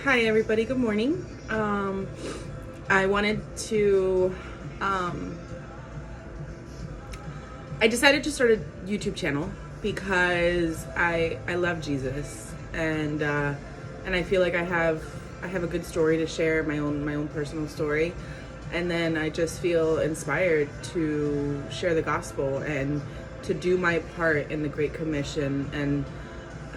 Hi everybody, good morning. I wanted to, I decided to start a YouTube channel because I love Jesus and I feel like I have a good story to share, my own personal story. And then I just feel inspired to share the gospel and to do my part in the Great Commission, and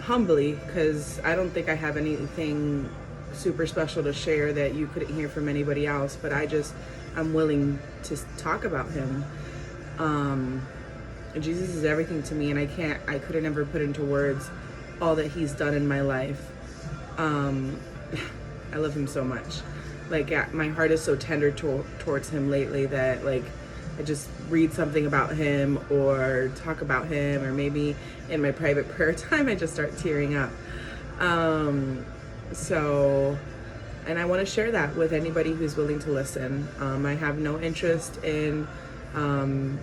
humbly, because I don't think I have anything super special to share that you couldn't hear from anybody else, but I'm willing to talk about him. Jesus is everything to me, and I couldn't ever put into words all that he's done in my life. I love him so much. My heart is so tender towards him lately that I just read something about him or talk about him, or maybe in my private prayer time I just start tearing up. And I want to share that with anybody who's willing to listen. I have no interest in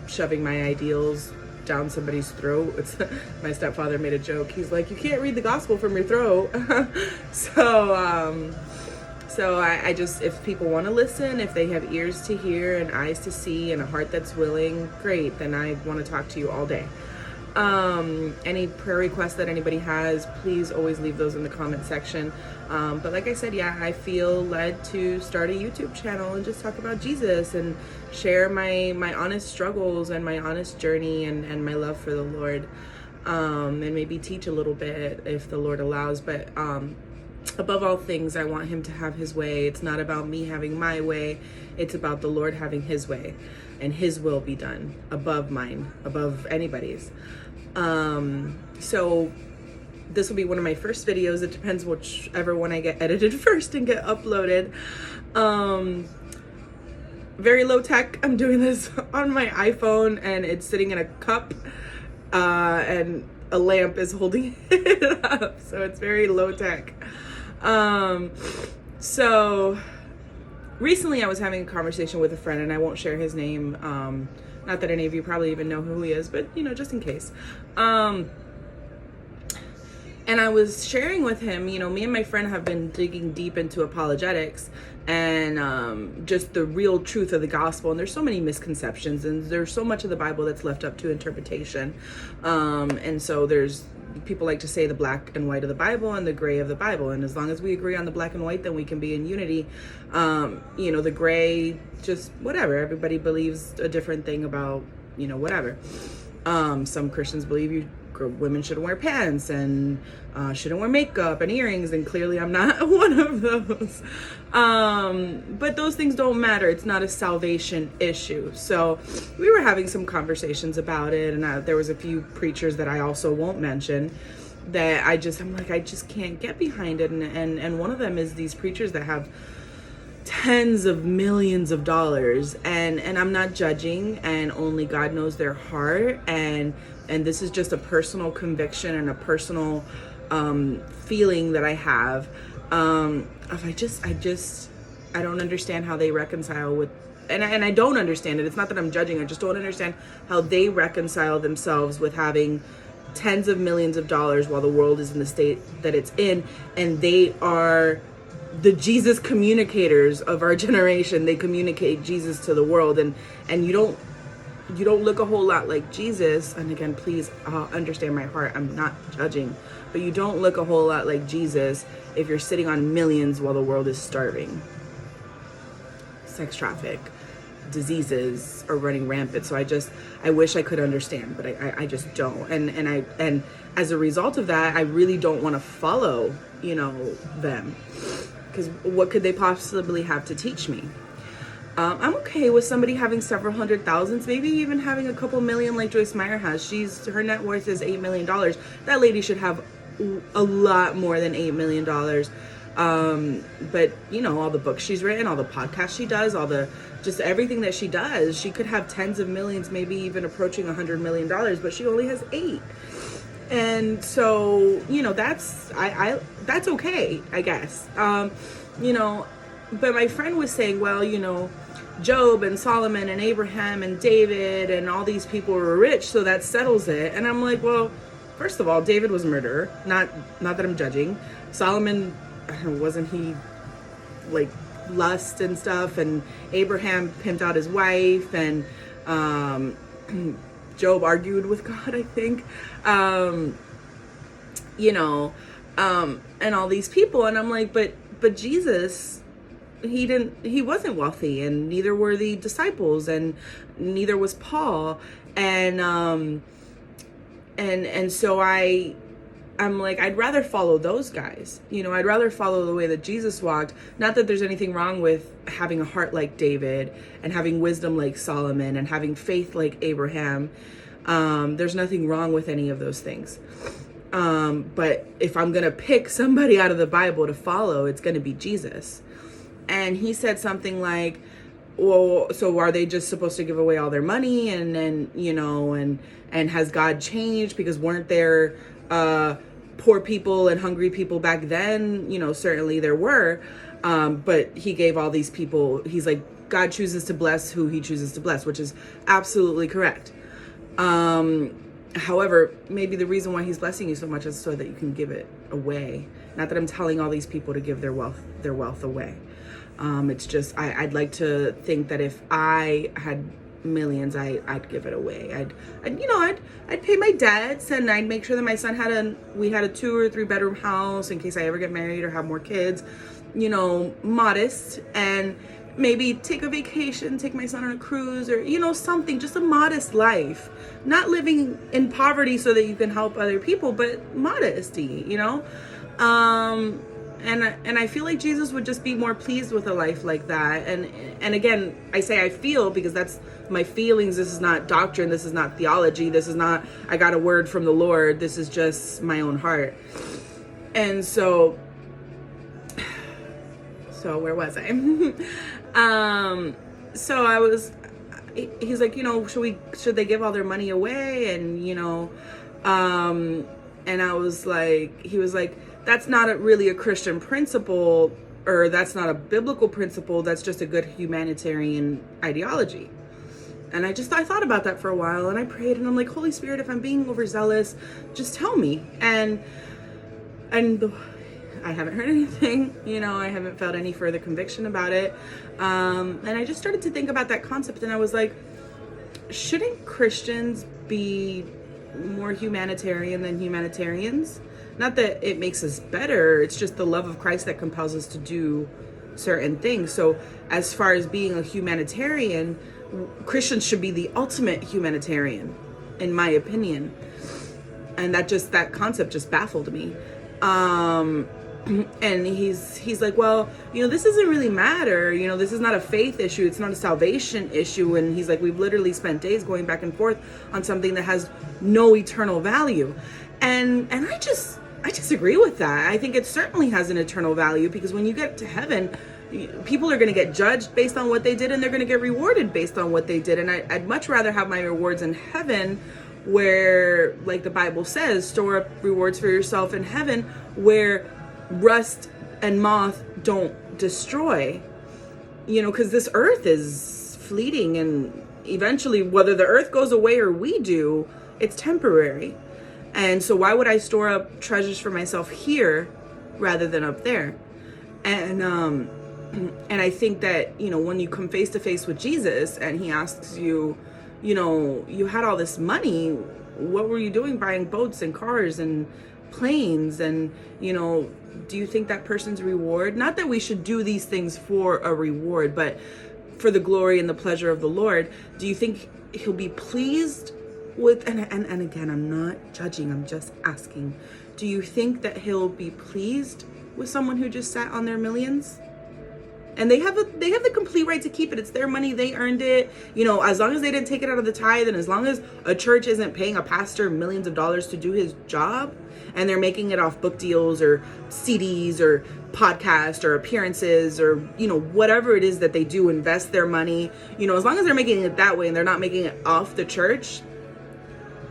shoving my ideals down somebody's throat. My stepfather made a joke. He's like, you can't read the gospel from your throat. So I just, if people want to listen, if they have ears to hear and eyes to see and a heart that's willing, great, then I want to talk to you all day. Any prayer requests that anybody has, please always leave those in the comment section. But like I said, I feel led to start a YouTube channel and just talk about Jesus and share my honest struggles and my honest journey and my love for the Lord. And maybe teach a little bit if the Lord allows. But above all things, I want him to have his way. It's not about me having my way. It's about the Lord having his way and his will be done above mine, above anybody's. So this will be one of my first videos. It depends whichever one I get edited first and get uploaded. Very low tech. I'm doing this on my iPhone and it's sitting in a cup, and a lamp is holding it up. So it's very low tech. So recently I was having a conversation with a friend, and I won't share his name. Not that any of you probably even know who he is, but just in case. And I was sharing with him, me and my friend have been digging deep into apologetics and just the real truth of the gospel. And there's so many misconceptions, and there's so much of the Bible that's left up to interpretation. And so there's people like to say the black and white of the Bible and the gray of the Bible. And as long as we agree on the black and white, then we can be in unity. The gray, just whatever. Everybody believes a different thing about, whatever. Some Christians believe women shouldn't wear pants and shouldn't wear makeup and earrings, and clearly I'm not one of those. But those things don't matter. It's not a salvation issue. So we were having some conversations about it, and there was a few preachers that I also won't mention that I'm like, I just can't get behind it. And one of them is these preachers that have tens of millions of dollars, and I'm not judging, and only God knows their heart, and this is just a personal conviction and a personal feeling that I have. I don't understand how they reconcile with, and I don't understand it. It's not that I'm judging. I just don't understand how they reconcile themselves with having tens of millions of dollars while the world is in the state that it's in, and they are the Jesus communicators of our generation. They communicate Jesus to the world, and you don't look a whole lot like Jesus. And again, please understand my heart. I'm not judging, but you don't look a whole lot like Jesus if you're sitting on millions while the world is starving. Sex traffic, diseases are running rampant. So I wish I could understand, but I just don't. And as a result of that, I really don't want to follow, them, because what could they possibly have to teach me? I'm okay with somebody having several hundred thousands, maybe even having a couple million like Joyce Meyer has. Her net worth is $8 million. That lady should have a lot more than $8 million. But all the books she's written, all the podcasts she does, just everything that she does, she could have tens of millions, maybe even approaching $100 million, but she only has 8. And so, that's okay, I guess. But my friend was saying, well, Job and Solomon and Abraham and David and all these people were rich, so that settles it. And I'm like, well, first of all, David was a murderer. Not that I'm judging. Solomon wasn't he like lust and stuff, and Abraham pimped out his wife, and Job argued with God, I think, and all these people. And I'm like, but Jesus, he wasn't wealthy, and neither were the disciples, and neither was Paul. And so I'm like, I'd rather follow those guys. I'd rather follow the way that Jesus walked. Not that there's anything wrong with having a heart like David, and having wisdom like Solomon, and having faith like Abraham. There's nothing wrong with any of those things. But if I'm going to pick somebody out of the Bible to follow, it's going to be Jesus. And he said something like, well, so are they just supposed to give away all their money? And then, and has God changed? Because weren't there poor people and hungry people back then? Certainly there were. But he gave all these people, he's like, God chooses to bless who he chooses to bless, which is absolutely correct. However, maybe the reason why he's blessing you so much is so that you can give it away. Not that I'm telling all these people to give their wealth away. It's just, I'd like to think that if I had millions, I'd give it away. I'd pay my debts, and I'd make sure that my son we had a 2 or 3 bedroom house in case I ever get married or have more kids, modest, and maybe take a vacation, take my son on a cruise, or, something, just a modest life, not living in poverty so that you can help other people, but modesty, and I feel like Jesus would just be more pleased with a life like that. And again, I say I feel because that's my feelings. This is not doctrine. This is not theology. This is not, I got a word from the Lord. This is just my own heart. And so where was I? So I was, he's like, should they give all their money away? And, and I was like, he was like, that's not really a Christian principle, or that's not a biblical principle. That's just a good humanitarian ideology. And I thought about that for a while, and I prayed, and I'm like, Holy Spirit, if I'm being overzealous, just tell me. And I haven't heard anything, I haven't felt any further conviction about it. And I just started to think about that concept, and I was like, shouldn't Christians be more humanitarian than humanitarians? Not that it makes us better, it's just the love of Christ that compels us to do certain things. So as far as being a humanitarian, Christians should be the ultimate humanitarian, in my opinion. And that concept just baffled me. And he's like, well, this doesn't really matter. This is not a faith issue. It's not a salvation issue. And he's like, we've literally spent days going back and forth on something that has no eternal value. And I disagree with that. I think it certainly has an eternal value, because when you get to heaven, people are going to get judged based on what they did, and they're going to get rewarded based on what they did. And I'd much rather have my rewards in heaven, where, like the Bible says, store up rewards for yourself in heaven, where rust and moth don't destroy, because this earth is fleeting, and eventually, whether the earth goes away or we do, it's temporary. And so why would I store up treasures for myself here rather than up there? And I think that, when you come face to face with Jesus and he asks you, you had all this money, what were you doing buying boats and cars and planes? And, do you think that person's reward? Not that we should do these things for a reward, but for the glory and the pleasure of the Lord. Do you think he'll be pleased with, and again, I'm not judging, I'm just asking, do you think that he'll be pleased with someone who just sat on their millions? And they have the complete right to keep it. It's their money, they earned it, as long as they didn't take it out of the tithe, and as long as a church isn't paying a pastor millions of dollars to do his job, and they're making it off book deals or CDs or podcasts or appearances or whatever it is that they do, invest their money, as long as they're making it that way and they're not making it off the church,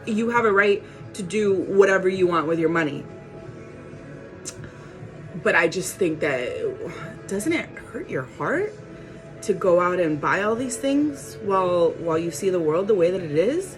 you have a right to do whatever you want with your money. But I just think that, doesn't it hurt your heart to go out and buy all these things while you see the world the way that it is?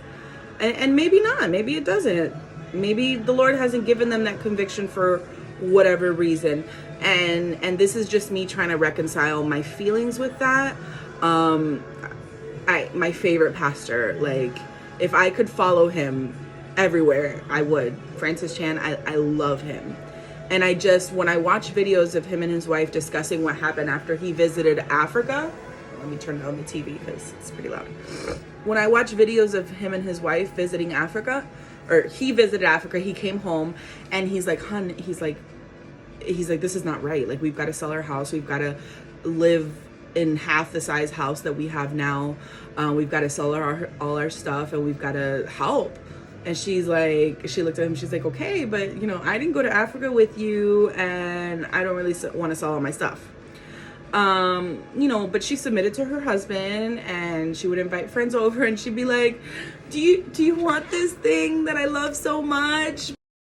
And maybe not, maybe it doesn't. Maybe the Lord hasn't given them that conviction for whatever reason. And this is just me trying to reconcile my feelings with that. My favorite pastor, like, if I could follow him everywhere, I would. Francis Chan, I love him. And when I watch videos of him and his wife discussing what happened after he visited Africa, let me turn down the TV because it's pretty loud. When I watch videos of him and his wife visiting Africa, or he visited Africa, he came home and he's like, he's like, this is not right. Like, we've got to sell our house. We've got to live in half the size house that we have now. We've got to sell all our stuff, and we've got to help. And she looked at him, she's like, okay, but I didn't go to Africa with you, and I don't really want to sell all my stuff. But she submitted to her husband, and she would invite friends over, and she'd be like, do you want this thing that I love so much?